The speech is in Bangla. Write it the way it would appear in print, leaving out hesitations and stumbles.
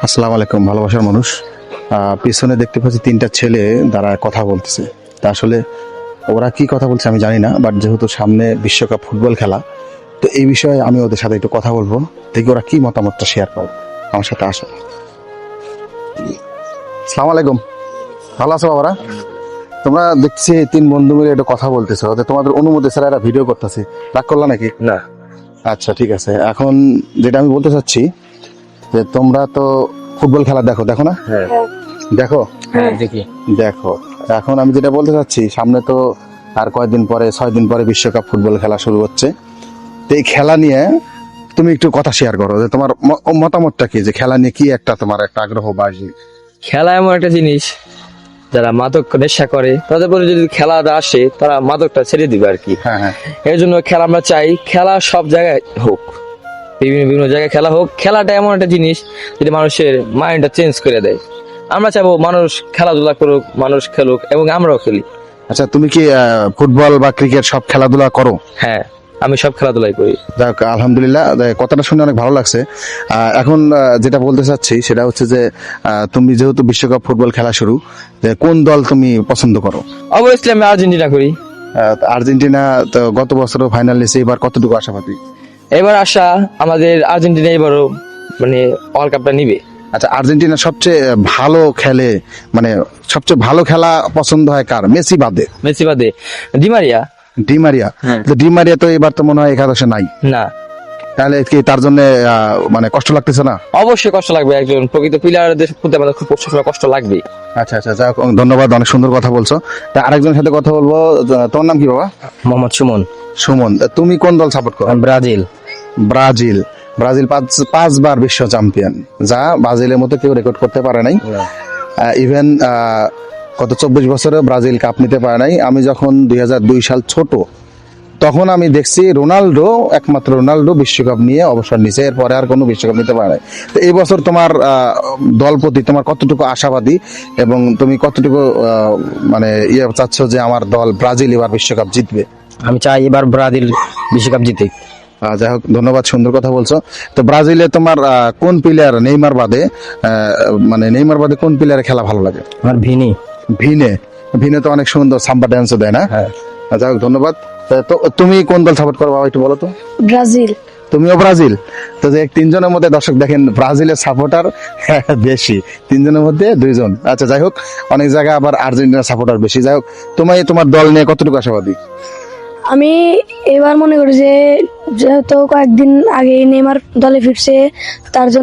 আসসালামু আলাইকুম ভালোবাসার মানুষ। পিছনে দেখতে পাচ্ছি তিনটা ছেলে দ্বারা কথা বলতেছে। তা আসলে ওরা কি কথা বলছে আমি জানি না, বাট যেহেতু সামনে বিশ্বকাপ ফুটবল খেলা, তো এই বিষয়ে আমি ওদের সাথে একটু কথা বলবো, দেখি ওরা কি মতামতটা শেয়ার করে। আমার সাথে আসো। আসসালামু আলাইকুম, ভালো আছো বাবারা? তোমরা দেখছি তিন বন্ধু মিলে একটু কথা বলতেছো, তোমাদের অনুমতি ছাড়া এরা ভিডিও করতেছে, রাগ করলা নাকি? না। আচ্ছা ঠিক আছে, এখন যেটা আমি বলতে চাচ্ছি যে তোমরা তো ফুটবল খেলা দেখো, দেখো না? হ্যাঁ দেখো, হ্যাঁ দেখি। দেখো এখন আমি যেটা বলতে চাচ্ছি, সামনে তো আর কয়েকদিন পরে 6 দিন পরে বিশ্বকাপ ফুটবল খেলা শুরু হচ্ছে। তো এই খেলা নিয়ে তুমি একটু কথা শেয়ার করো, যে তোমার মতামতটা কি, যে খেলা নিয়ে কি একটা তোমার একটা আগ্রহ বা খেলা এমন একটা জিনিস, যারা মাদক নেশা করে তাদের পরে যদি খেলাটা আসে তারা মাদকটা ছেড়ে দিবে আর কি। হ্যাঁ হ্যাঁ এর জন্য খেলা আমরা চাই, খেলা সব জায়গায় হোক, বিভিন্ন বিভিন্ন জায়গায় খেলা হোক। খেলাটা এমন একটা জিনিস যেটা মানুষের মাইন্ডটা চেঞ্জ করে দেয়। আমরা চাইবো মানুষ খেলাধুলা করুক, মানুষ খেলুক এবং আমরাও খেলি। আচ্ছা, তুমি কি ফুটবল বা ক্রিকেট সব খেলাধুলা করো? হ্যাঁ, আমি সব খেলাধুলাই করি। যাক আলহামদুলিল্লাহ, কথাটা শুনে অনেক ভালো লাগছে। এখন যেটা বলতে চাচ্ছি সেটা হচ্ছে যে তুমি যেহেতু বিশ্বকাপ ফুটবল খেলা শুরু, যে কোন দল তুমি পছন্দ করো? অবশ্যই আমি আর্জেন্টিনা করি। আর্জেন্টিনা তো গত বছরও ফাইনাল এসে, এবার কতটুকু আশাবাদী? এবার আশা আমাদের আর্জেন্টিনা এবারও মানে ওয়ার্ল্ড কাপটা নিবে। আচ্ছা, আর্জেন্টিনা সবচেয়ে ভালো খেলে, মানে সবচেয়ে ভালো খেলা পছন্দ হয় কার, মেসি বাদে? মেসি বাদে ডি মারিয়া। Di Maria. হ্যাঁ। তো ডি মারিয়া তো এবার তো মনে হয় একাদশে নাই, না, তাহলে কি তার জন্য মানে কষ্ট লাগতেছে না? অবশ্যই কষ্ট লাগবে, একজন প্রকৃত প্লেয়ারদের প্রতি আমাদের খুব কষ্ট লাগবে। আচ্ছা আচ্ছা, যাক ধন্যবাদ, অনেক সুন্দর কথা বলছো। তা আরেকজনের সাথে কথা বলবো। তোমার নাম কি বাবা? মোহাম্মদ সুমন। সুমন, তুমি কোন দল সাপোর্ট করো? ব্রাজিল। ব্রাজিল। ব্রাজিল পাঁচবার বিশ্ব চ্যাম্পিয়ন, যা ব্রাজিলের মতো কেউ রেকর্ড করতে পারে নাই। ইভেন গত 24 বছরে ব্রাজিল কাপ নিতে পারে নাই। আমি যখন 2002 সাল ছোট, তখন আমি দেখছি একমাত্র রোনাল্ডো বিশ্বকাপ নিয়ে অবসর নিছে, এরপরে আর কোনো বিশ্বকাপ নিতে পারে নাই। তো এই বছর তোমার দল প্রতি তোমার কতটুকু আশাবাদী, এবং তুমি কতটুকু মানে চাচ্ছ যে আমার দল ব্রাজিল এবার বিশ্বকাপ জিতবে? আমি চাই এবার ব্রাজিল বিশ্বকাপ জিতে। যাই হোক, ধন্যবাদ, সুন্দর কথা বলছো। তো ব্রাজিলে তোমার কোন প্লেয়ার, নেইমার বাদে মানে নেইমার বাদে কোন প্লেয়ারের খেলা ভালো লাগে? আমার ভিনি। ভিনে। ভিনে তো অনেক সুন্দর সাম্বা ড্যান্সও দেয় না? হ্যাঁ। যাই হোক, ধন্যবাদ। তো তুমি কোন দল সাপোর্ট করো বাবা, একটু বলো তো। ব্রাজিল। তুমিও ব্রাজিল? তো যে তিনজনের মধ্যে দর্শক দেখেন ব্রাজিলের সাপোর্টার বেশি, তিনজনের মধ্যে দুইজন। আচ্ছা যাই হোক, অনেক জায়গায় আবার আর্জেন্টিনার সাপোর্টার বেশি। যাই হোক, তোমার দল নিয়ে কতটুকু আশাবাদী? আমি এবার মনে করি যে যেহেতু কয়েকদিন আগে নেইমার দলে ফিরছে, তার জন্য